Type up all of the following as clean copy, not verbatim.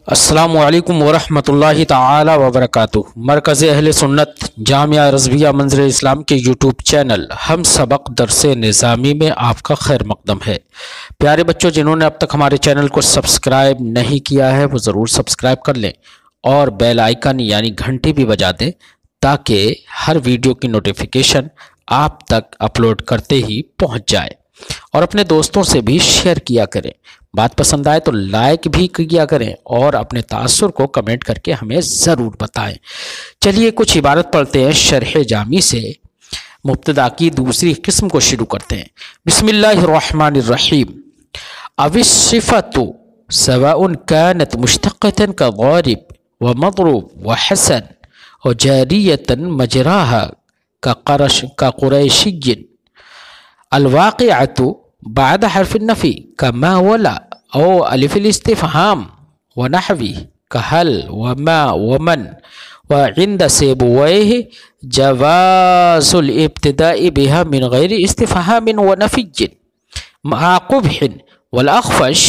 السلام علیکم ورحمۃ اللہ تعالی وبرکاتہ۔ مرکز اہل سنت جامعہ رضویہ منظر اسلام کے یوٹیوب چینل ہم سبق درس نظامی میں آپ کا خیر مقدم ہے۔ پیارے بچوں، جنہوں نے اب تک ہمارے چینل کو سبسکرائب نہیں کیا ہے وہ ضرور سبسکرائب کر لیں اور بیل آئیکن یعنی گھنٹی بھی بجا دیں تاکہ ہر ویڈیو کی نوٹیفیکیشن آپ تک اپلوڈ کرتے ہی پہنچ جائے، اور اپنے دوستوں سے بھی شیئر کیا کریں۔ بات پسند آئے تو لائک بھی کیا کریں اور اپنے تاثر کو کمنٹ کر کے ہمیں ضرور بتائیں۔ چلیے کچھ عبارت پڑھتے ہیں شرح جامی سے۔ مبتدا کی دوسری قسم کو شروع کرتے ہیں۔ بسم اللہ الرحمن الرحیم۔ او الصفۃ سواء كانت مشتقة كضارب ومضروب وحسن وجاریة مجراها كقريشي الواقعة بعد حرف النفی کما ولا او الف الاستفهام ونحوی کهل وما ومن وعند سیبویہ جواز الابتداء بها من غیر استفهام ونفی مع قبح والاخفش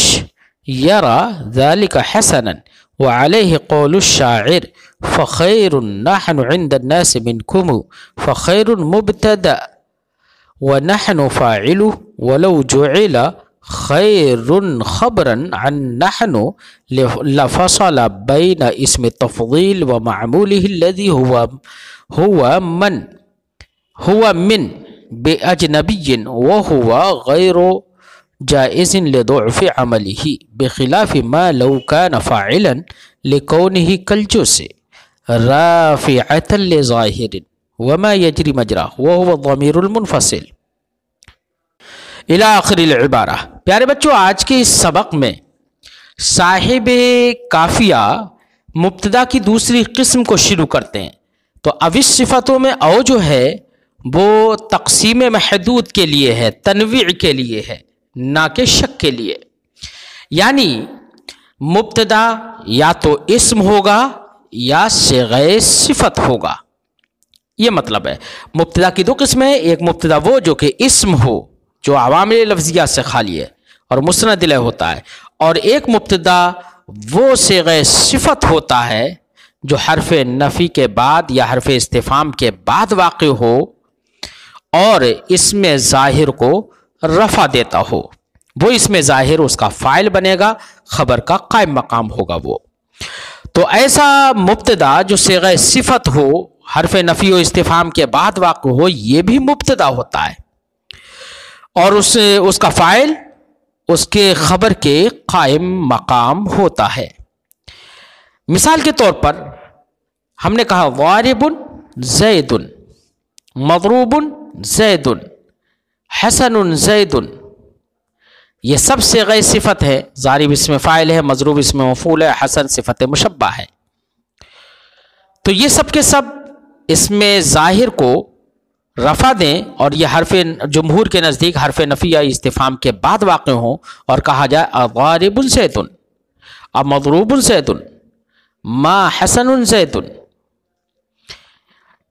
یرى ذلك حسنا وعليه قول الشاعر فخیر نحن عند الناس منكم فخیر مبتدأ ونحن فاعل ولو جعل خیر خبرا عن نحن لفصل بین اسم التفضیل ومعموله الذي هو من بأجنبی وهو غیر جائز لضعف عمله بخلاف ما لو كان فاعلا لكونه كالجوس رافعة لظاهر وما يجري مجراه وهو الضمير المنفصل الى آخر العبارہ۔ پیارے بچوں، آج کے اس سبق میں صاحب کافیہ مبتدا کی دوسری قسم کو شروع کرتے ہیں۔ تو اوش صفتوں میں او جو ہے وہ تقسیم محدود کے لیے ہے، تنویع کے لیے ہے، نہ کہ شک کے لیے۔ یعنی مبتدا یا تو اسم ہوگا یا صیغہ صفت ہوگا، یہ مطلب ہے۔ مبتدا کی دو قسمیں ہیں، ایک مبتدا وہ جو کہ اسم ہو، جو عوامل لفظیہ سے خالی ہے اور مسند الیہ ہوتا ہے، اور ایک مبتدا وہ صیغہ صفت ہوتا ہے جو حرف نفی کے بعد یا حرف استفہام کے بعد واقع ہو اور اس میں ظاہر کو رفع دیتا ہو۔ وہ اس میں ظاہر اس کا فاعل بنے گا، خبر کا قائم مقام ہوگا وہ۔ تو ایسا مبتدا جو صیغہ صفت ہو، حرف نفی و استفہام کے بعد واقع ہو، یہ بھی مبتدا ہوتا ہے، اور اس کا فاعل اس کے خبر کے قائم مقام ہوتا ہے۔ مثال کے طور پر ہم نے کہا ضارب زید، مضروب زید، حسن زید، یہ سب صیغہ صفت ہے۔ ضارب اسم فاعل ہے، مضروب اسم مفعول ہے، حسن صفت مشبہ ہے۔ تو یہ سب کے سب اس میں ظاہر کو رفع دیں اور یہ حرف جمہور کے نزدیک حرف نفی یا استفہام کے بعد واقع ہوں اور کہا جائے ضارب زید، مضروب زید، ما حسن زید،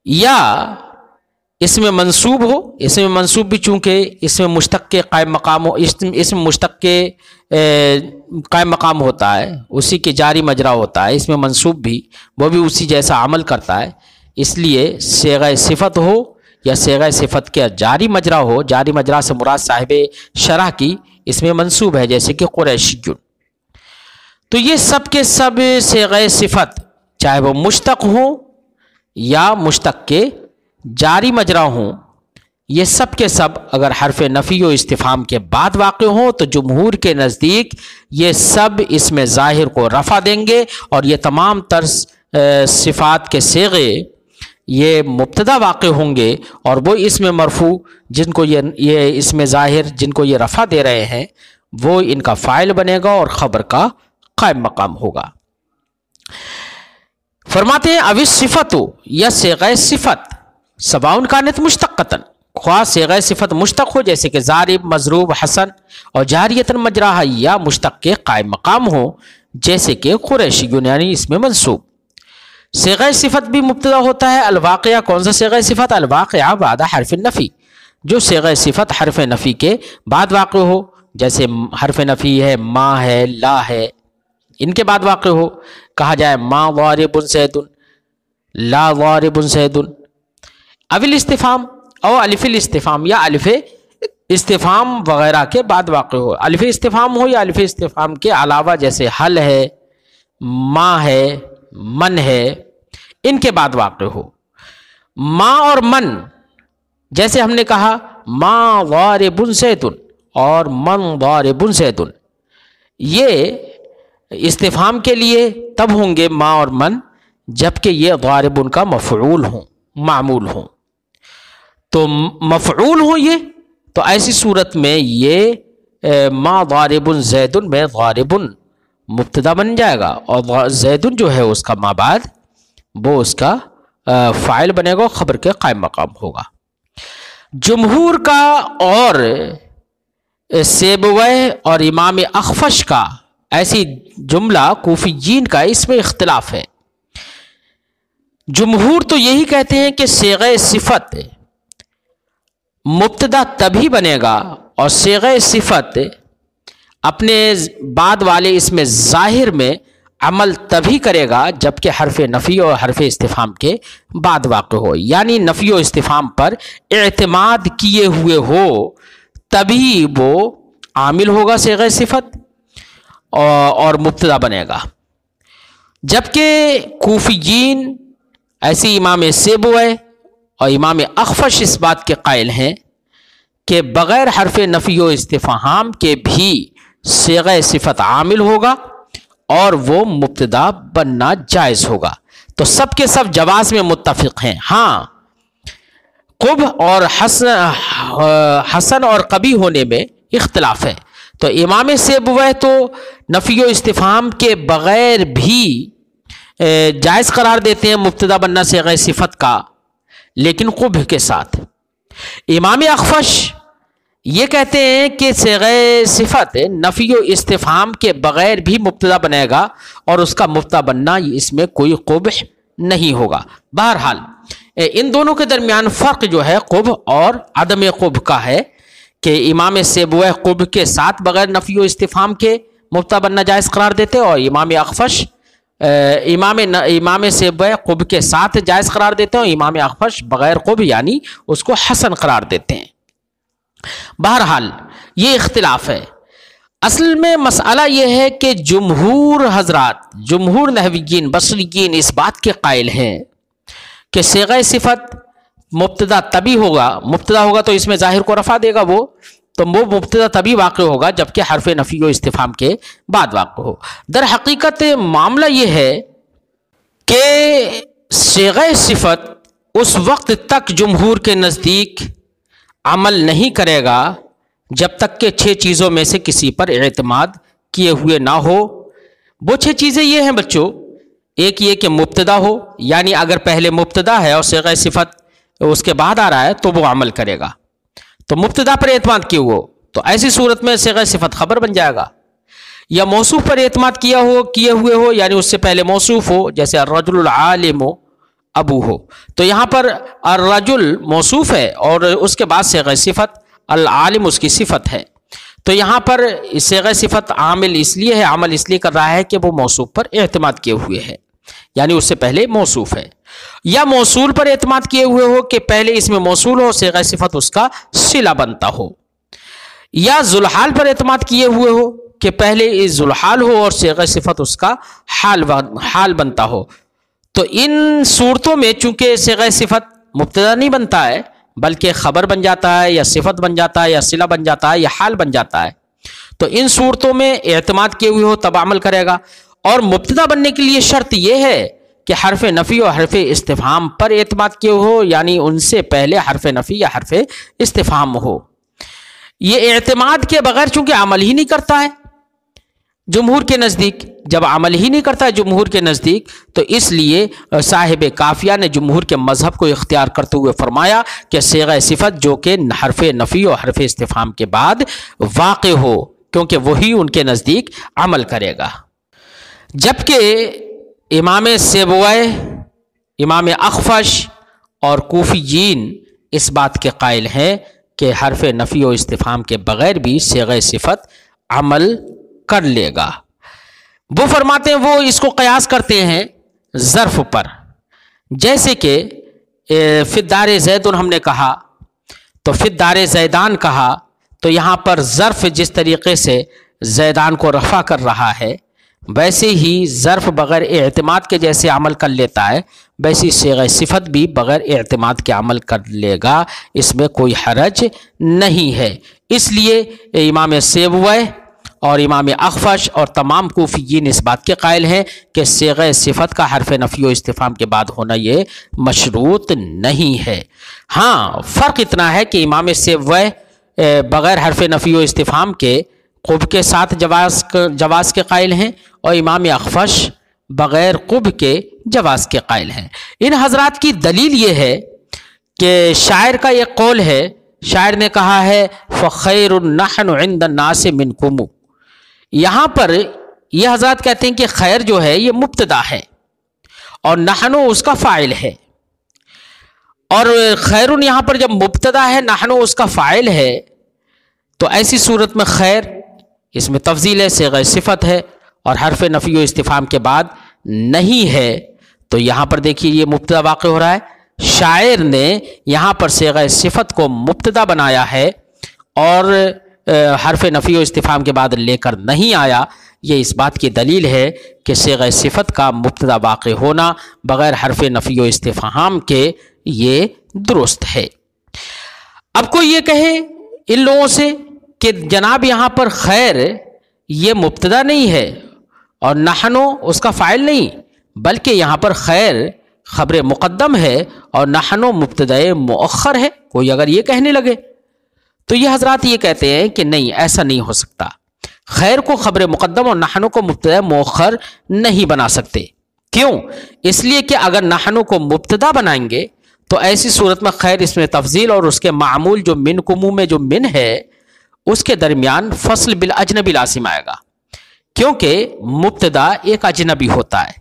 یا اس میں منصوب ہو۔ اس میں منصوب بھی چونکہ اس میں مشتق کے قائم مقام ہو، اسم مشتق کے قائم مقام ہوتا ہے، اسی کے جاری مجرا ہوتا ہے، اس میں منصوب بھی وہ بھی اسی جیسا عمل کرتا ہے، اس لیے صیغہ صفت ہو یا صیغہ صفت کے جاری مجرا ہو، جاری مجرا سے مراد صاحب شرح کی اس میں منصوب ہے، جیسے کہ قریشی۔ تو یہ سب کے سب صیغہ صفت چاہے وہ مشتق ہوں یا مشتق کے جاری مجرا ہوں، یہ سب کے سب اگر حرف نفی و استفہام کے بعد واقع ہوں تو جمہور کے نزدیک یہ سب اس میں ظاہر کو رفع دیں گے، اور یہ تمام تر صفات کے صیغے یہ مبتدا واقع ہوں گے، اور وہ اس میں مرفوع جن کو یہ اس میں ظاہر جن کو یہ رفع دے رہے ہیں وہ ان کا فاعل بنے گا اور خبر کا قائم مقام ہوگا۔ فرماتے ہیں اوش صفت یا صیغہ صفت سواء کانت مشتقۃ، خواہ صیغہ صفت مشتق ہو جیسے کہ ضارب، مضروب، حسن، اور جاریۃ مجراہا، یا مشتق کے قائم مقام ہو جیسے کہ قریشی یعنی اس میں منصوب۔ صیغہ صفت بھی مبتدا ہوتا ہے۔ الواقعہ، کون سا صیغہ صفت؟ الواقعہ بعد حرف النفی، جو صیغہ صفت حرف نفی کے بعد واقع ہو، جیسے حرف نفی ہے، ما ہے، لا ہے، ان کے بعد واقع ہو، کہا جائے ما ضارب زید، لا ضارب زید، اول استفہام او الف الاستفہام یا الف استفہام وغیرہ کے بعد واقع ہو، الف استفہام ہو یا الف استفہام کے علاوہ، جیسے حل ہے، ما ہے، من ہے، ان کے بعد واقع ہو۔ ما اور من، جیسے ہم نے کہا ما ضارب زید اور من ضارب زید، یہ استفہام کے لیے تب ہوں گے ما اور من جبکہ یہ ضارب کا مفعول ہوں، معمول ہوں۔ تو مفعول ہوں یہ، تو ایسی صورت میں یہ ما ضارب زید میں ضارب مبتدا بن جائے گا، اور زید جو ہے اس کا ما بعد وہ اس کا فاعل بنے گا، خبر کے قائم مقام ہوگا۔ جمہور کا اور سیبویہ اور امام اخفش کا ایسی جملہ کوفیین کا اس میں اختلاف ہے۔ جمہور تو یہی کہتے ہیں کہ صیغہ صفت مبتدا تبھی بنے گا اور صیغہ صفت اپنے بعد والے اس میں ظاہر میں عمل تبھی کرے گا جبکہ حرف نفی اور حرف استفہام کے بعد واقع ہو، یعنی نفی و استفہام پر اعتماد کیے ہوئے ہو تبھی وہ عامل ہوگا صیغہ صفت اور مبتدا بنے گا۔ جبکہ کوفیین ایسی امام سیبویہ اور امام اخفش اس بات کے قائل ہیں کہ بغیر حرف نفی و استفہام کے بھی صیغہ صفت عامل ہوگا اور وہ مبتدا بننا جائز ہوگا۔ تو سب کے سب جواز میں متفق ہیں۔ ہاں، قبح اور حسن اور قبیح ہونے میں اختلاف ہے۔ تو امام سیبویہ تو نفی و استفہام کے بغیر بھی جائز قرار دیتے ہیں مبتدا بننا صیغہ صفت کا، لیکن قبح کے ساتھ۔ امام اخفش یہ کہتے ہیں کہ صیغہ صفت نفی و استفہام کے بغیر بھی مبتدا بنے گا اور اس کا مبتدا بننا اس میں کوئی قبح نہیں ہوگا۔ بہرحال ان دونوں کے درمیان فرق جو ہے قبح اور عدم قبح کا ہے کہ امام سیبویہ قبح کے ساتھ بغیر نفی و استفہام کے مبتدا بننا جائز قرار دیتے اور امام اخفش امام سیبویہ قبح کے ساتھ جائز قرار دیتے ہیں اور امام اخفش بغیر قبح یعنی اس کو حسن قرار دیتے ہیں۔ بہرحال یہ اختلاف ہے۔ اصل میں مسئلہ یہ ہے کہ جمہور حضرات، جمہور نحویین بصریین اس بات کے قائل ہیں کہ صیغہ صفت مبتدا تبھی ہوگا، مبتدا ہوگا تو اس میں ظاہر کو رفع دے گا وہ مبتدا تبھی واقع ہوگا جبکہ حرف نفی و استفہام کے بعد واقع ہو۔ در حقیقت معاملہ یہ ہے کہ صیغہ صفت اس وقت تک جمہور کے نزدیک عمل نہیں کرے گا جب تک کہ 6 چیزوں میں سے کسی پر اعتماد کیے ہوئے نہ ہو۔ وہ 6 چیزیں یہ ہیں بچوں، ایک یہ کہ مبتدا ہو، یعنی اگر پہلے مبتدا ہے اور صیغہ صفت اس کے بعد آ رہا ہے تو وہ عمل کرے گا، تو مبتدا پر اعتماد کیے ہو تو ایسی صورت میں صیغہ صفت خبر بن جائے گا، یا موصوف پر اعتماد کیے ہوئے ہو یعنی اس سے پہلے موصوف ہو، جیسے الرجل العالم ابو ہو، تو یہاں پر الرجل موصوف ہے اور اس کے بعد صیغہ صفت العالم اس کی صفت ہے، تو یہاں پر صیغہ صفت عامل اس لیے ہے، عمل اس لیے کر رہا ہے کہ وہ موصوف پر اعتماد کیے ہوئے ہے، یعنی اس سے پہلے موصوف ہے، یا موصول پر اعتماد کیے ہوئے ہو کہ پہلے اس میں موصول ہو، صیغہ صفت اس کا صلہ بنتا ہو، یا ذوالحال پر اعتماد کیے ہوئے ہو کہ پہلے ذوالحال ہو اور صیغہ صفت اس کا حال بنتا ہو۔ تو ان صورتوں میں چونکہ صیغہ صفت مبتدا نہیں بنتا ہے بلکہ خبر بن جاتا ہے یا صفت بن جاتا ہے یا صلہ بن جاتا ہے یا حال بن جاتا ہے، تو ان صورتوں میں اعتماد کیے ہوئے ہو تب عمل کرے گا، اور مبتدا بننے کے لیے شرط یہ ہے کہ حرف نفی اور حرف استفہام پر اعتماد کیے ہو، یعنی ان سے پہلے حرف نفی یا حرف استفہام ہو۔ یہ اعتماد کے بغیر چونکہ عمل ہی نہیں کرتا ہے جمہور کے نزدیک، جب عمل ہی نہیں کرتا ہے جمہور کے نزدیک تو اس لیے صاحب کافیہ نے جمہور کے مذہب کو اختیار کرتے ہوئے فرمایا کہ صیغہ صفت جو کہ حرف نفی اور حرف استفہام کے بعد واقع ہو، کیونکہ وہی ان کے نزدیک عمل کرے گا۔ جبکہ امام سیبویہ، امام اخفش اور کوفیین اس بات کے قائل ہیں کہ حرف نفی و استفہام کے بغیر بھی صیغہ صفت عمل کر لے گا۔ وہ فرماتے ہیں وہ اس کو قیاس کرتے ہیں ظرف پر، جیسے کہ فی الدار زید ہم نے کہا تو فی الدار زیدان کہا، تو یہاں پر ظرف جس طریقے سے زیدان کو رفع کر رہا ہے، ویسے ہی ظرف بغیر اعتماد کے جیسے عمل کر لیتا ہے، ویسی صیغہ صفت بھی بغیر اعتماد کے عمل کر لے گا، اس میں کوئی حرج نہیں ہے۔ اس لیے امام سیبویہ اور امام اخفش اور تمام کوفیین اس بات کے قائل ہیں کہ صیغہ صفت کا حرف نفی و استفہام کے بعد ہونا یہ مشروط نہیں ہے۔ ہاں، فرق اتنا ہے کہ امام سیبویہ بغیر حرف نفی و استفہام کے قب کے ساتھ جواز کے قائل ہیں، اور امام اخفش بغیر قب کے جواز کے قائل ہیں۔ ان حضرات کی دلیل یہ ہے کہ شاعر کا ایک قول ہے، شاعر نے کہا ہے فَخَيْرٌ نَحْنُ عِنْدَ النَّاسِ مِنْكُمُ۔ یہاں پر یہ حضرات کہتے ہیں کہ خیر جو ہے یہ مبتدا ہے اور نحنو اس کا فاعل ہے، اور خیرن یہاں پر جب مبتدا ہے، نحنو اس کا فاعل ہے، تو ایسی صورت میں خیر اس میں تفضیل ہے، صیغہ صفت ہے اور حرف نفی و استفہام کے بعد نہیں ہے، تو یہاں پر دیکھیے یہ مبتدا واقع ہو رہا ہے۔ شاعر نے یہاں پر صیغہ صفت کو مبتدا بنایا ہے اور حرف نفی و استفہام کے بعد لے کر نہیں آیا، یہ اس بات کی دلیل ہے کہ صیغہ صفت کا مبتدا واقع ہونا بغیر حرف نفی و استفہام کے یہ درست ہے۔ اب کوئی یہ کہے ان لوگوں سے کہ جناب یہاں پر خیر یہ مبتدا نہیں ہے اور نحنو اس کا فاعل نہیں، بلکہ یہاں پر خیر خبر مقدم ہے اور نحنو مبتدا مؤخر ہے، کوئی اگر یہ کہنے لگے تو یہ حضرات یہ کہتے ہیں کہ نہیں، ایسا نہیں ہو سکتا، خیر کو خبر مقدم اور نحنو کو مبتدا مؤخر نہیں بنا سکتے۔ کیوں؟ اس لیے کہ اگر نحنو کو مبتدا بنائیں گے تو ایسی صورت میں خیر اس میں تفضیل اور اس کے معمول جو من کمو میں جو من ہے اس کے درمیان فصل بالاجنبی لازم آئے گا، کیونکہ مبتدا ایک اجنبی ہوتا ہے،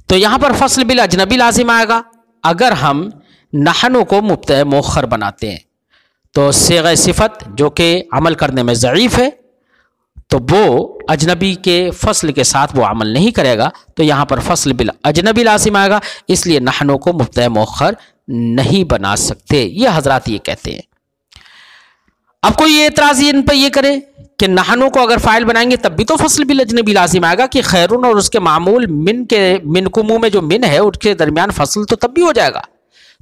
تو یہاں پر فصل بالاجنبی لازم آئے گا۔ اگر ہم نحنو کو مبتدا مؤخر بناتے ہیں تو صیغہ صفت جو کہ عمل کرنے میں ضعیف ہے تو وہ اجنبی کے فصل کے ساتھ وہ عمل نہیں کرے گا، تو یہاں پر فصل بالاجنبی لازم آئے گا، اس لیے نحنو کو مبتدا مؤخر نہیں بنا سکتے، یہ حضرات یہ کہتے ہیں۔ اب کوئی یہ اعتراض ان پہ یہ کرے کہ نحنو کو اگر فاعل بنائیں گے تب بھی تو فصل بالاجنبی لازم آئے گا کہ خیرون اور اس کے معمول من کمو میں جو من ہے اس کے درمیان فصل تو تب بھی ہو جائے گا،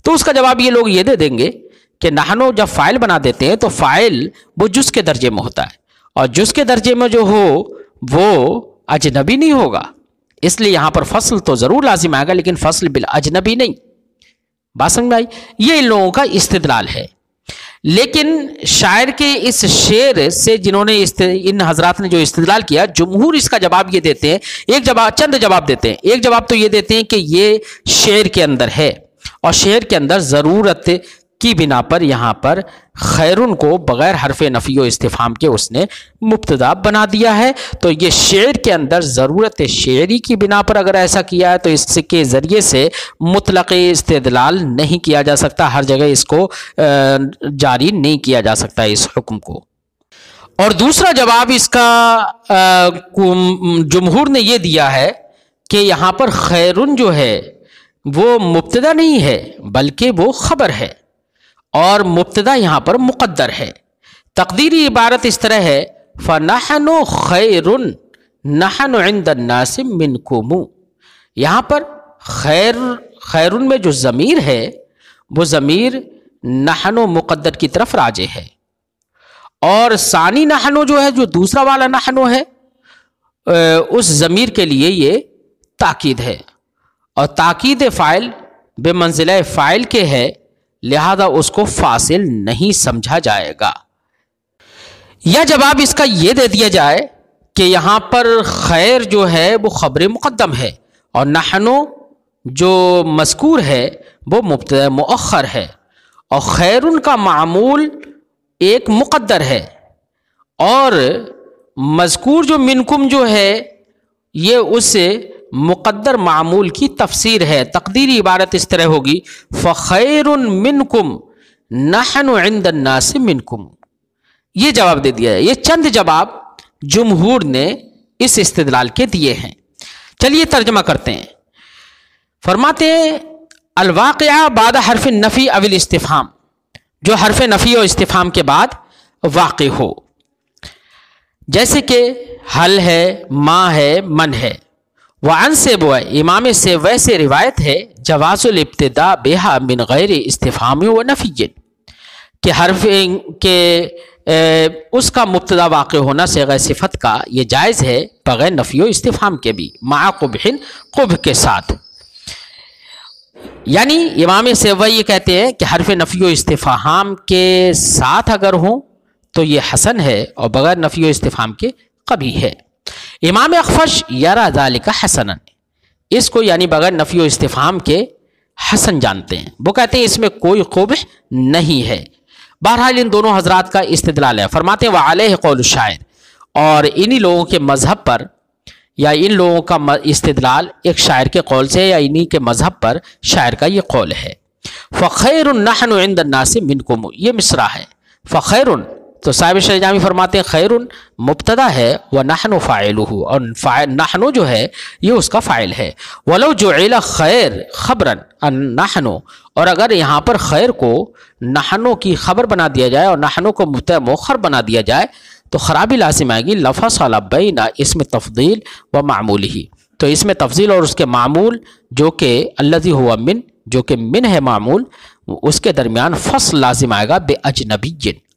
تو اس کا جواب یہ لوگ یہ دے دیں گے کہ نحنو جب فاعل بنا دیتے ہیں تو فاعل وہ جز کے درجے میں ہوتا ہے، اور جز کے درجے میں جو ہو وہ اجنبی نہیں ہوگا، اس لیے یہاں پر فصل تو ضرور لازم آئے گا لیکن فصل بالاجنبی نہیں۔ بات سمجھ میں آئی؟ یہ ان لوگوں کا استدلال ہے۔ لیکن شاعر کے اس شعر سے جنہوں نے ان حضرات نے جو استدلال کیا، جمہور اس کا جواب یہ دیتے ہیں، چند جواب دیتے ہیں۔ ایک جواب تو یہ دیتے ہیں کہ یہ شعر کے اندر ہے اور شعر کے اندر ضرورت کی بنا پر یہاں پر خیرن کو بغیر حرف نفی و استفہام کے اس نے مبتدا بنا دیا ہے، تو یہ شعر کے اندر ضرورت شعری کی بنا پر اگر ایسا کیا ہے تو اس کے ذریعے سے مطلق استدلال نہیں کیا جا سکتا، ہر جگہ اس کو جاری نہیں کیا جا سکتا اس حکم کو۔ اور دوسرا جواب اس کا جمہور نے یہ دیا ہے کہ یہاں پر خیرن جو ہے وہ مبتدا نہیں ہے بلکہ وہ خبر ہے، اور مبتدا یہاں پر مقدر ہے۔ تقدیری عبارت اس طرح ہے فَنَحْنُ خَيْرٌ نَحْنُ عِنْدَ النَّاسِ مِنْكُمُ۔ یہاں پر خیرن میں جو ضمیر ہے وہ ضمیر نحنو مقدر کی طرف راجع ہے، اور ثانی نحنو جو ہے جو دوسرا والا نحنو ہے اس ضمیر کے لیے یہ تاکید ہے، اور تاکید فاعل بے منزلہ فاعل کے ہے، لہذا اس کو فاصل نہیں سمجھا جائے گا۔ یا جواب اس کا یہ دے دیا جائے کہ یہاں پر خیر جو ہے وہ خبر مقدم ہے اور نحنو جو مذکور ہے وہ مبتدا مؤخر ہے، اور خیرن کا معمول ایک مقدر ہے، اور مذکور جو منکم جو ہے یہ اس مقدر معمول کی تفسیر ہے۔ تقدیری عبارت اس طرح ہوگی فخیر منکم نحن عند الناس منکم۔ یہ جواب دے دیا ہے۔ یہ چند جواب جمہور نے اس استدلال کے دیے ہیں۔ چلیے ترجمہ کرتے ہیں۔ فرماتے ہیں الواقعہ بعد حرف النفی او الاستفہام، جو حرف نفی اور استفہام کے بعد واقع ہو، جیسے کہ حل ہے، ما ہے، من ہے۔ وعن سیبوی، امام سیبوی سے روایت ہے جواز الابتداء بها من غیر استفہام و نفی، کہ حرف کے اس کا مبتدا واقع ہونا صیغہ صفت کا یہ جائز ہے بغیر نفی و استفہام کے بھی، مع قبح، قبح کے ساتھ۔ یعنی امام سیبوی یہ کہتے ہیں کہ حرف نفی و استفہام کے ساتھ اگر ہوں تو یہ حسن ہے، اور بغیر نفی و استفہام کے قبیح ہے۔ امام اخفش یرا ذالک حسنا، اس کو یعنی بغیر نفی و استفہام کے حسن جانتے ہیں، وہ کہتے ہیں اس میں کوئی قبح نہیں ہے۔ بہرحال ان دونوں حضرات کا استدلال ہے۔ فرماتے ہیں وعلیہ قول الشاعر، اور انہی لوگوں کے مذہب پر یا ان لوگوں کا استدلال ایک شاعر کے قول سے یا انہی کے مذہب پر شاعر کا یہ قول ہے۔ فخیر نحن عند الناس منکم، یہ مصرع ہے۔ فخیر، تو صاحب شرح جامی فرماتے ہیں خیر مبتدا ہے، ونحن فاعلہ، اور نحن جو ہے یہ اس کا فاعل ہے۔ ولو جعل خیر خبرا نحن، اور اگر یہاں پر خیر کو نحن کی خبر بنا دیا جائے اور نحن کو مبتدا مؤخر بنا دیا جائے تو خرابی لازم آئے گی۔ لفصل بین اسم تفضیل و معمولہ، تو اس میں تفضیل اور اس کے معمول جو کہ الذی ہوا من، جو کہ من ہے معمول، اس کے درمیان فصل لازم آئے گا بے اجنبی،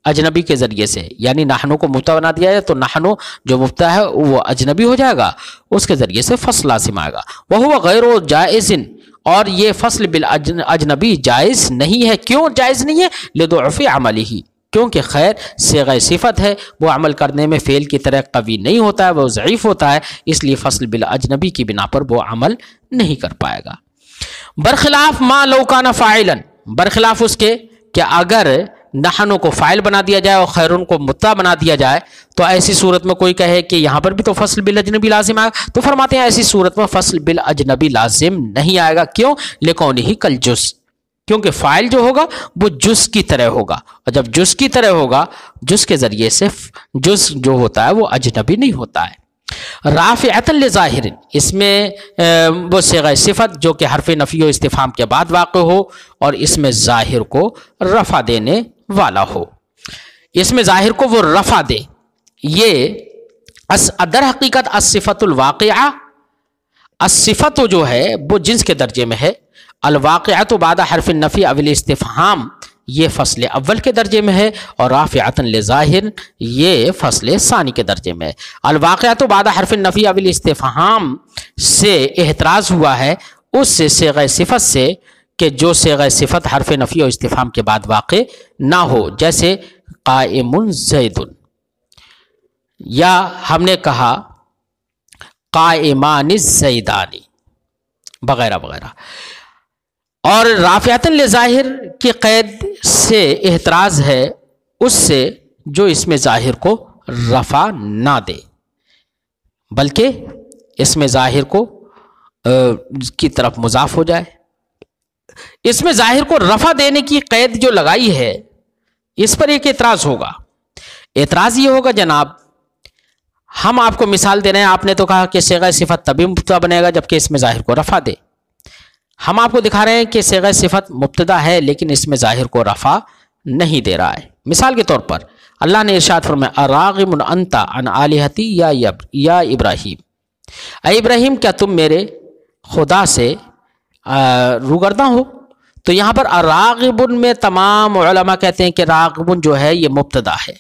اجنبی کے ذریعے سے، یعنی نحنو کو مبتدا بنا دیا جائے تو نحنو جو مبتدا ہے وہ اجنبی ہو جائے گا، اس کے ذریعے سے فصل لازم آئے گا۔ وہو غیر جائز، اور یہ فصل بالاجنبی جائز نہیں ہے۔ کیوں جائز نہیں ہے؟ لضعف عملہ، کیونکہ خیر صیغہ صفت ہے، وہ عمل کرنے میں فعل کی طرح قوی نہیں ہوتا ہے، وہ ضعیف ہوتا ہے، اس لیے فصل بالاجنبی کی بنا پر وہ عمل نہیں کر پائے گا۔ برخلاف ما لو کان فاعلا، برخلاف اس کے کہ اگر نحنو کو فاعل بنا دیا جائے اور خیرون کو مبتدا بنا دیا جائے تو ایسی صورت میں کوئی کہے کہ یہاں پر بھی تو فصل بالاجنبی لازم آئے گا، تو فرماتے ہیں ایسی صورت میں فصل بالاجنبی لازم نہیں آئے گا۔ کیوں؟ لکونہ کالجز، کیونکہ فاعل جو ہوگا وہ جز کی طرح ہوگا، اور جب جز کی طرح ہوگا جز کے ذریعے سے جز جو ہوتا ہے وہ اجنبی نہیں ہوتا ہے۔ رافعۃ لظاہر، اس میں وہ صیغہ صفت جو کہ حرف نفی و استفہام کے بعد واقع ہو اور اس میں ظاہر کو رفع دینے والا ہو، اس میں ظاہر کو وہ رفع دے۔ یہ در حقیقت الصفت الواقعہ، الصفت جو ہے وہ جنس کے درجے میں ہے، الواقعۃ بعد حرف النفی او الاستفہام یہ فصل اول کے درجے میں ہے، اور رافعۃ لظاہر یہ فصل ثانی کے درجے میں ہے۔ الواقعۃ بعد حرف النفی او الاستفہام سے احتراز ہوا ہے اس سے صیغہ صفت سے کہ جو صیغہ صفت حرف نفی و استفہام کے بعد واقع نہ ہو، جیسے قائم زید، یا ہم نے کہا قائمان الزیدان وغیرہ وغیرہ۔ اور رافعۃ لظاہر کی قید سے احتراز ہے اس سے جو اس میں ظاہر کو رفع نہ دے، بلکہ اس میں ظاہر کو کی طرف مضاف ہو جائے۔ اس میں ظاہر کو رفع دینے کی قید جو لگائی ہے اس پر ایک اعتراض ہوگا۔ اعتراض یہ ہوگا جناب، ہم آپ کو مثال دے رہے ہیں، آپ نے تو کہا کہ صیغہ صفت تبھی مبتدا بنے گا جبکہ اس میں ظاہر کو رفع دے۔ ہم آپ کو دکھا رہے ہیں کہ صیغہ صفت مبتدا ہے لیکن اس میں ظاہر کو رفع نہیں دے رہا ہے۔ مثال کے طور پر اللہ نے ارشاد فرمایا اراغب انت عن آلہتی یا ابراہیم، اے ابراہیم کیا تم میرے خدا سے روگرداں ہو؟ تو یہاں پر اراغب میں تمام علماء کہتے ہیں کہ راغب جو ہے یہ مبتدا ہے،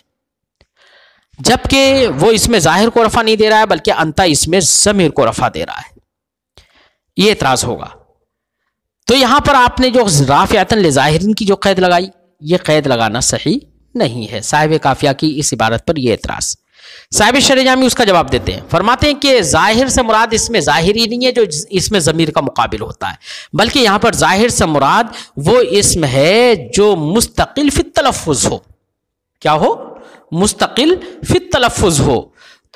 جبکہ وہ اس میں ظاہر کو رفع نہیں دے رہا ہے بلکہ انتا اس میں ضمیر کو رفع دے رہا ہے۔ یہ اعتراض ہوگا۔ تو یہاں پر آپ نے جو رافعۃ لظاہر کی جو قید لگائی، یہ قید لگانا صحیح نہیں ہے۔ صاحب کافیہ کی اس عبارت پر یہ اعتراض، صاحب شرح جامی اس کا جواب دیتے ہیں، فرماتے ہیں کہ ظاہر سے مراد اس میں ظاہر ہی نہیں ہے جو اس میں ضمیر کا مقابل ہوتا ہے، بلکہ یہاں پر ظاہر سے مراد وہ اسم ہے جو مستقل فی التلفظ ہو۔ کیا ہو؟ مستقل فی التلفظ ہو۔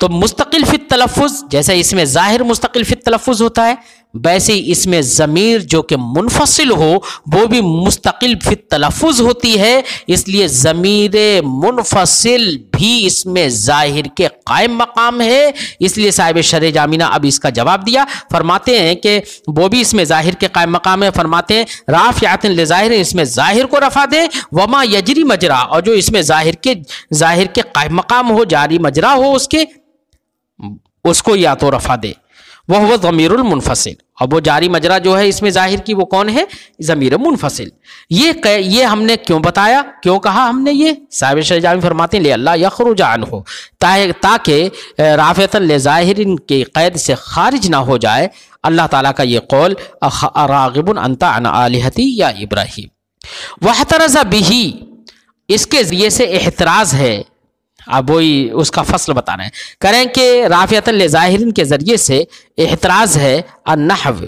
تو مستقل فی التلفظ، جیسے اس میں ظاہر مستقل فی التلفظ ہوتا ہے، ویسے ہی اس میں ضمیر جو کہ منفصل ہو وہ بھی مستقل فی التلفظ ہوتی ہے، اس لیے ضمیر منفصل بھی اس میں ظاہر کے قائم مقام ہے، اس لیے صاحب شرح جامی نے اب اس کا جواب دیا، فرماتے ہیں کہ وہ بھی اس میں ظاہر کے قائم مقام ہے، فرماتے ہیں رافعۃ لظاہر، اس میں ظاہر کو رفع دے، وما یجری مجرا، اور جو اس میں ظاہر کے قائم مقام ہو، جاری مجرا ہو اس کو یا تو رفع دے، وہ ضمیر المنفصل، اب وہ جاری مجرا جو ہے اس میں ظاہر کی وہ کون ہے؟ ضمیر منفصل۔ یہ ہم نے کیوں بتایا، کیوں کہا ہم نے؟ یہ صاحب شرح جامی فرماتے ہیں اللہ یخرج عنہ، تاکہ رافعۃ لظاہر کے قید سے خارج نہ ہو جائے اللہ تعالیٰ کا یہ قول راغب انت عن آلہتی یا ابراہیم۔ واحترز بہ، اس کے ذریعے سے احتراز ہے، اب وہی اس کا فصل بتا رہے ہیں، کریں کہ رافعۃ لظاہر کے ذریعے سے احتراز ہے النحو،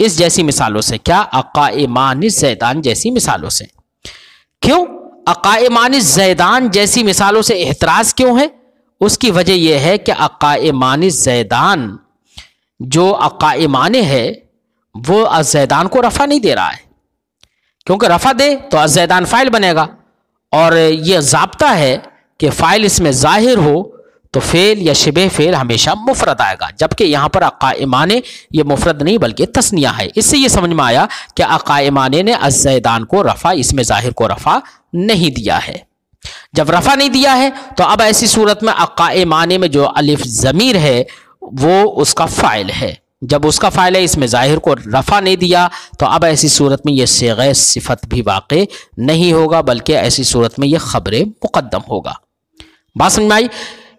اس جیسی مثالوں سے، کیا؟ اقائمان الزیدان جیسی مثالوں سے۔ کیوں اقائمان الزیدان جیسی مثالوں سے احتراز کیوں ہے؟ اس کی وجہ یہ ہے کہ اقائمان الزیدان جو اقائمان ہے وہ الزیدان کو رفع نہیں دے رہا ہے، کیونکہ رفع دے تو الزیدان فاعل بنے گا، اور یہ ضابطہ ہے کہ فاعل اس میں ظاہر ہو تو فعل یا شبہ فعل ہمیشہ مفرد آئے گا، جبکہ یہاں پر اقائمان یہ مفرد نہیں بلکہ تثنیہ ہے۔ اس سے یہ سمجھ میں آیا کہ اقائمان نے الزیدان کو رفع، اس میں ظاہر کو رفع نہیں دیا ہے۔ جب رفع نہیں دیا ہے تو اب ایسی صورت میں اقائمان میں جو الف ضمیر ہے وہ اس کا فاعل ہے، جب اس کا فاعل ہے اس میں ظاہر کو رفع نہیں دیا تو اب ایسی صورت میں یہ صیغہ صفت بھی واقع نہیں ہوگا، بلکہ ایسی صورت میں یہ خبر مقدم ہوگا۔ بات سمجھ میں آئی؟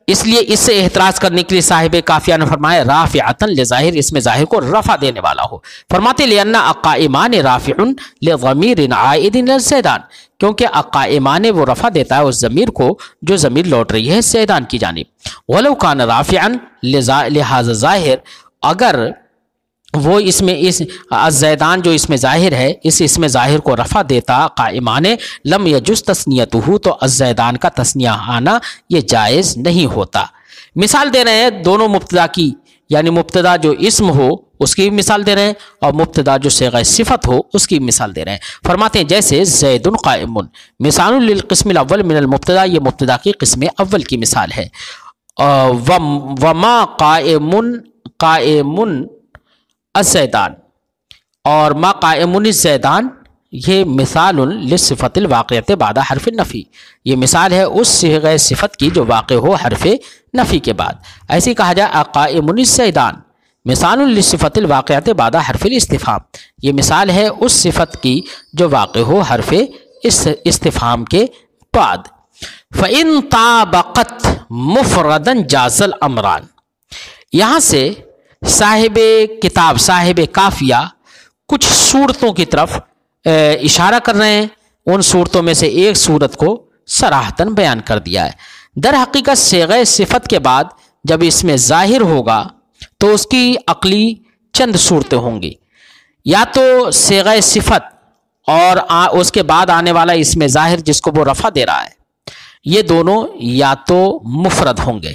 اس لیے اس سے احتراز کرنے کے لیے صاحب کافیہ نے فرمایا رافعۃ لظاہر، اس میں ظاہر کو رفع دینے والا ہو، فرماتے لأن اقائمان رافع لضمیر عائد للزیدان، کیونکہ اقائمان وہ رفع دیتا ہے اس ضمیر کو جو ضمیر لوٹ رہی ہے زیدان کی جانب۔ ولو کان رافعا لہذا ظاہر، اگر وہ اس میں الزیدان جو اس میں ظاہر ہے اس میں ظاہر کو رفع دیتا قائمان لم یجوز تثنیتہ، تو الزیدان کا تثنیہ آنا یہ جائز نہیں ہوتا۔ مثال دے رہے ہیں دونوں مبتدا کی، یعنی مبتدا جو اسم ہو اس کی بھی مثال دے رہے ہیں، اور مبتدا جو صیغہ صفت ہو اس کی بھی مثال دے رہے ہیں۔ فرماتے ہیں جیسے زید قائم، مثال للقسم الاول من المبتدا، یہ مبتدا کی قسم اول کی مثال ہے۔ وما قائم الزیدان، اور ما قائم الزیدان یہ مثال للصفت الواقعۃ بعد حرف النفی، یہ مثال ہے اس صیغہ صفت کی جو واقع ہو حرف نفی کے بعد۔ ایسے کہا جائے قائم الزیدان مثال للصفت الواقعۃ بعد حرف الاستفہام، یہ مثال ہے اس صفت کی جو واقع ہو حرف استفہام کے بعد۔ فَإِن طَابَقَتْ مُفْرَدًا جَازَ الْأَمْرَانِ، یہاں سے صاحب کتاب صاحب کافیہ کچھ صورتوں کی طرف اشارہ کر رہے ہیں، ان صورتوں میں سے ایک صورت کو صراحتاً بیان کر دیا ہے۔ در حقیقت صیغہ صفت کے بعد جب اس میں ظاہر ہوگا تو اس کی عقلی چند صورتیں ہوں گی، یا تو صیغہ صفت اور اس کے بعد آنے والا اس میں ظاہر جس کو وہ رفع دے رہا ہے، یہ دونوں یا تو مفرد ہوں گے۔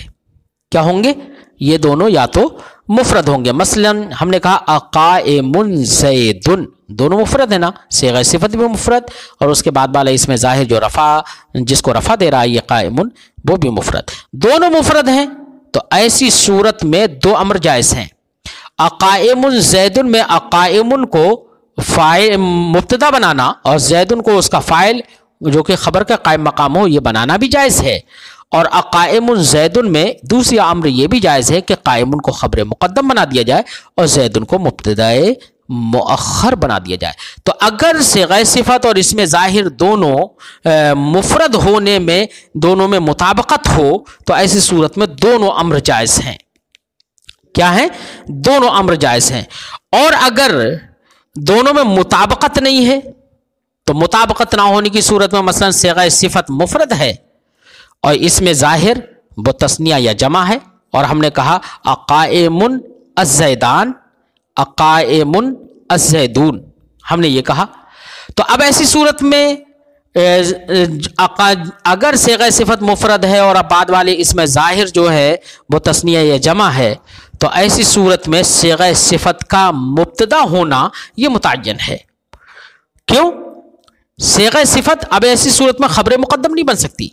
کیا ہوں گے؟ یہ دونوں یا تو مفرد ہوں گے۔ مثلا ہم نے کہا اقائم زید، دونوں مفرد ہے نا، صیغہ صفت بھی مفرد اور اس کے بعد والا اس میں ظاہر جو رفع جس کو رفع دے رہا ہے یہ قائم وہ بھی مفرد، دونوں مفرد ہیں، تو ایسی صورت میں دو امر جائز ہیں۔ اقائم زید میں اقائم کو فاعل مبتدا بنانا اور زید کو اس کا فاعل جو کہ خبر کا قائم مقام ہو یہ بنانا بھی جائز ہے، اور اقائم زید میں دوسری امر یہ بھی جائز ہے کہ قائم کو خبر مقدم بنا دیا جائے اور زید کو مبتدائے مؤخر بنا دیا جائے۔ تو اگر صیغہ صفت اور اس میں ظاہر دونوں مفرد ہونے میں دونوں میں مطابقت ہو تو ایسی صورت میں دونوں امر جائز ہیں۔ کیا ہیں؟ دونوں امر جائز ہیں۔ اور اگر دونوں میں مطابقت نہیں ہے تو مطابقت نہ ہونے کی صورت میں مثلا صیغہ صفت مفرد ہے اور اس میں ظاہر وہ تثنیہ یا جمع ہے، اور ہم نے کہا اقائم الزیدان اقائم الزیدون، ہم نے یہ کہا، تو اب ایسی صورت میں اگر صیغہ صفت مفرد ہے اور اب بعد والے اس میں ظاہر جو ہے وہ تثنیہ یا جمع ہے تو ایسی صورت میں صیغہ صفت کا مبتدا ہونا یہ متعین ہے۔ کیوں؟ صیغہ صفت اب ایسی صورت میں خبر مقدم نہیں بن سکتی،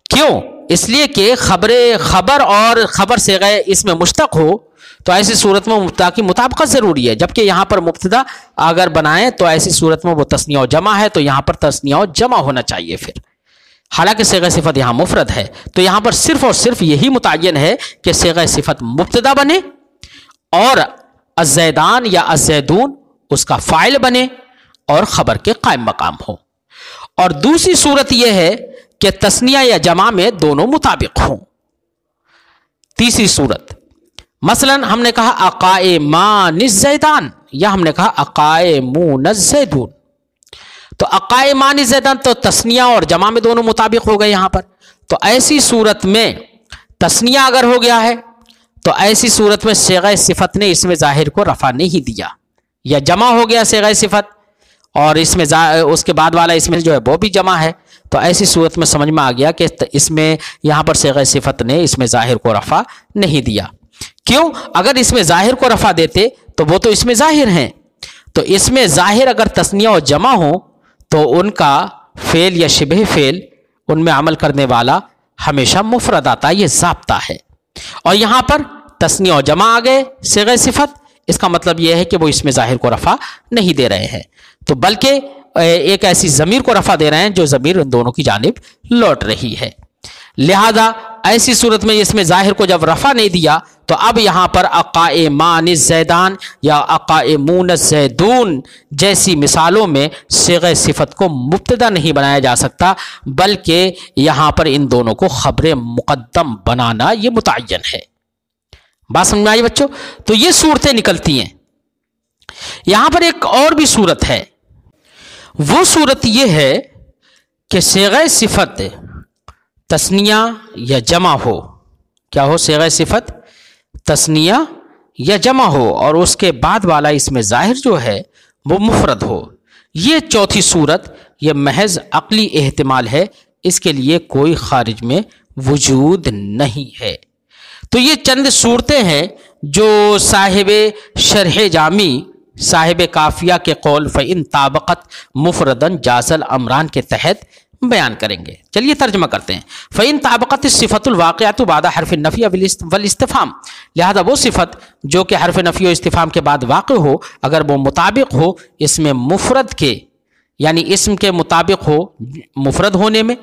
کیوں؟ اس لیے کہ خبر اور خبر صیغہ اس میں مشتق ہو تو ایسی صورت میں مبتدا کی مطابقت ضروری ہے، جبکہ یہاں پر مبتدا اگر بنائیں تو ایسی صورت میں وہ تثنیہ و جمع ہے، تو یہاں پر تثنیہ و جمع ہونا چاہیے پھر، حالانکہ صیغہ صفت یہاں مفرد ہے، تو یہاں پر صرف اور صرف یہی متعین ہے کہ صیغہ صفت مبتدا بنے اور الزیدان یا الزیدون اس کا فاعل بنے اور خبر کے قائم مقام ہو، اور دوسری صورت یہ ہے کہ تثنیہ یا جمع میں دونوں مطابق ہوں۔ تیسری صورت، مثلا ہم نے کہا اقائمان الزیدان یا ہم نے کہا اقائمون الزیدون، تو اقائمان الزیدان تو تثنیہ اور جمع میں دونوں مطابق ہو گئے یہاں پر، تو ایسی صورت میں تثنیہ اگر ہو گیا ہے تو ایسی صورت میں صیغہ صفت نے اس میں ظاہر کو رفع نہیں دیا، یا جمع ہو گیا صیغہ صفت اور اس میں اس کے بعد والا اس میں جو ہے وہ بھی جمع ہے، تو ایسی صورت میں سمجھ میں آ گیا کہ اس میں یہاں پر صیغہ صفت نے اس میں ظاہر کو رفع نہیں دیا۔ کیوں؟ اگر اس میں ظاہر کو رفع دیتے تو وہ تو اس میں ظاہر ہیں، تو اس میں ظاہر اگر تثنیہ اور جمع ہو تو ان کا فعل یا شبہ فعل ان میں عمل کرنے والا ہمیشہ مفرد آتا، یہ ضابطہ ہے، اور یہاں پر تثنیہ اور جمع آ گئے صیغہ صفت، اس کا مطلب یہ ہے کہ وہ اس میں ظاہر کو رفع نہیں دے رہے ہیں، تو بلکہ ایک ایسی ضمیر کو رفع دے رہے ہیں جو ضمیر ان دونوں کی جانب لوٹ رہی ہے۔ لہذا ایسی صورت میں اس میں ظاہر کو جب رفع نہیں دیا تو اب یہاں پر اقائمان الزیدان یا اقائمون الزیدون جیسی مثالوں میں صیغہ صفت کو مبتدا نہیں بنایا جا سکتا، بلکہ یہاں پر ان دونوں کو خبر مقدم بنانا یہ متعین ہے۔ بات سمجھ میں آئی بچوں؟ تو یہ صورتیں نکلتی ہیں۔ یہاں پر ایک اور بھی صورت ہے، وہ صورت یہ ہے کہ صیغہ صفت تثنیہ یا جمع ہو، کیا ہو؟ صیغہ صفت تثنیہ یا جمع ہو اور اس کے بعد والا اس میں ظاہر جو ہے وہ مفرد ہو۔ یہ چوتھی صورت یہ محض عقلی احتمال ہے، اس کے لیے کوئی خارج میں وجود نہیں ہے۔ تو یہ چند صورتیں ہیں جو صاحب شرح جامی صاحب کافیہ کے قول فَإِن طابقت مفردن جاز الامران کے تحت بیان کریں گے۔ چلیے ترجمہ کرتے ہیں۔ فَإِن طابقت الصفۃ الواقعۃ بعد حرف النفی والاستفہام، لہذا وہ صفت جو کہ حرف نفی و استفہام کے بعد واقع ہو اگر وہ مطابق ہو اس میں مفرد کے، یعنی اسم کے مطابق ہو مفرد ہونے میں،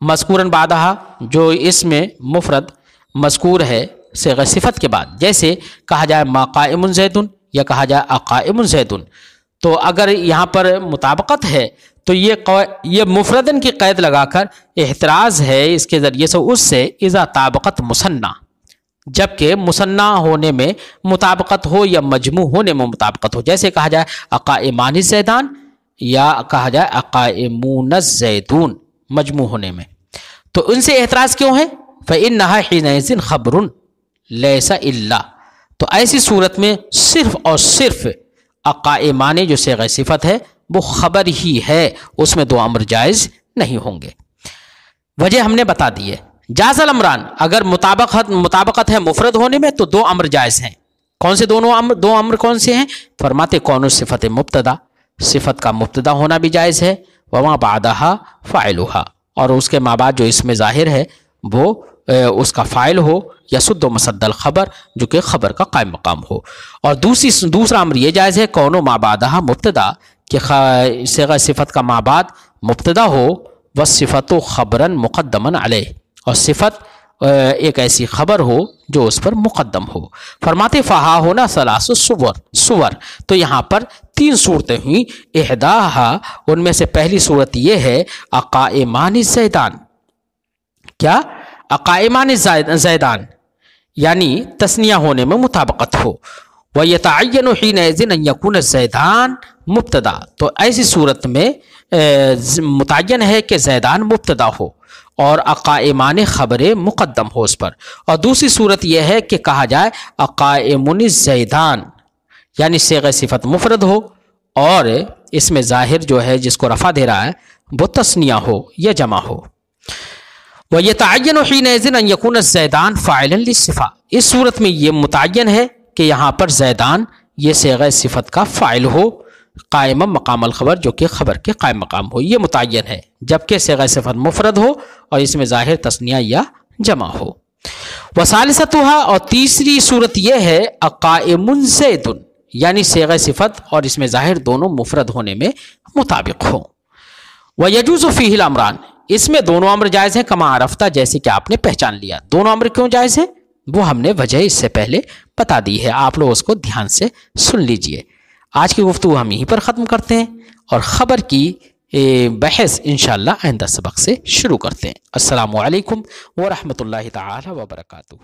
مذکوراً بعدہا جو اس میں مفرد مذکور ہے صیغہ صفت کے بعد، جیسے کہا جائے ما قائم زیدن یا کہا جائے اقائم زیدن، تو اگر یہاں پر مطابقت ہے تو یہ مفردن کی قید لگا کر احتراز ہے اس کے ذریعے سے اس سے اذا طابقت مثنیٰ، جبکہ مثنیٰ ہونے میں مطابقت ہو یا مجموع ہونے میں مطابقت ہو، جیسے کہا جائے اقائمان الزیدان یا کہا جائے اقائمون الزیدون مجموع ہونے میں، تو ان سے احتراز کیوں ہے؟ فَإِنَّهَا حِينَئِذٍ خَبْرٌ لَيْسَ إِلَّا، تو ایسی صورت میں صرف اور صرف اقائمان جو صیغہ صفت ہے وہ خبر ہی ہے، اس میں دو امر جائز نہیں ہوں گے۔ وجہ ہم نے بتا دی ہے۔ جاز الامران، اگر مطابقت ہے مفرد ہونے میں تو دو امر جائز ہیں۔ کون سے دو امر کون سے ہیں؟ فرماتے کون صفت مبتدا، صفت کا مبتدا ہونا بھی جائز ہے، وما بعدہا فاعلھا، اور اس کے ما بعد جو اس میں ظاہر ہے وہ اس کا فاعل ہو یا سد و مسد الخبر جو کہ خبر کا قائم مقام ہو، اور دوسرا امر یہ جائز ہے کون ما بعدہا مبتدا، کہ صیغہ صفت کا ما بعد مبتدا ہو والصفت خبرا مقدما علیہ، اور صفت ایک ایسی خبر ہو جو اس پر مقدم ہو۔ فرماتے فہا ہونا ثلاث صور، تو یہاں پر تین صورتیں ہوئیں، احداہا ان میں سے پہلی صورت یہ ہے اقائمان الزیدان، کیا؟ اقائمان زیدان یعنی تثنیہ ہونے میں مطابقت ہو، وَيَتَعَيَّنُ حِينَئِذٍ أَن يَكُونَ الزیدان مبتدا، تو ایسی صورت میں متعین ہے کہ زیدان مبتدا ہو اور اقائمان خبر مقدم ہو اس پر، اور دوسری صورت یہ ہے کہ کہا جائے اقائمون الزیدان یعنی صیغہ صفت مفرد ہو اور اس میں ظاہر جو ہے جس کو رفع دے رہا ہے وہ تثنیہ ہو یا جمع ہو۔ وَيَتَعَيَّنُ حِينَئِذٍ أَن يَكُونَ الزَّيْدَانُ فَاعِلًا لِلصِّفَةِ، اس صورت میں یہ متعین ہے کہ یہاں پر زیدان یہ صیغہ صفت کا فاعل ہو قائم مقام الخبر جو کہ خبر کے قائم مقام ہو، یہ متعین ہے، جبکہ صیغہ صفت مفرد ہو اور اس میں ظاہر تثنیہ یا جمع ہو۔ وثالثتھا، اور تیسری صورت یہ ہے اقائم زید، یعنی صیغہ صفت اور اس میں ظاہر دونوں مفرد ہونے میں مطابق ہو۔ وَيَجُوزُ فِيهِ الْأَمْرَانِ، اس میں دونوں امر جائز ہیں، کما عرفتہ، جیسے کہ آپ نے پہچان لیا۔ دونوں امر کیوں جائز ہیں وہ ہم نے وجہ اس سے پہلے بتا دی ہے، آپ لوگ اس کو دھیان سے سن لیجئے۔ آج کی گفتگو ہم یہیں پر ختم کرتے ہیں اور خبر کی بحث انشاءاللہ آئندہ سبق سے شروع کرتے ہیں۔ السلام علیکم ورحمۃ اللہ تعالی وبرکاتہ۔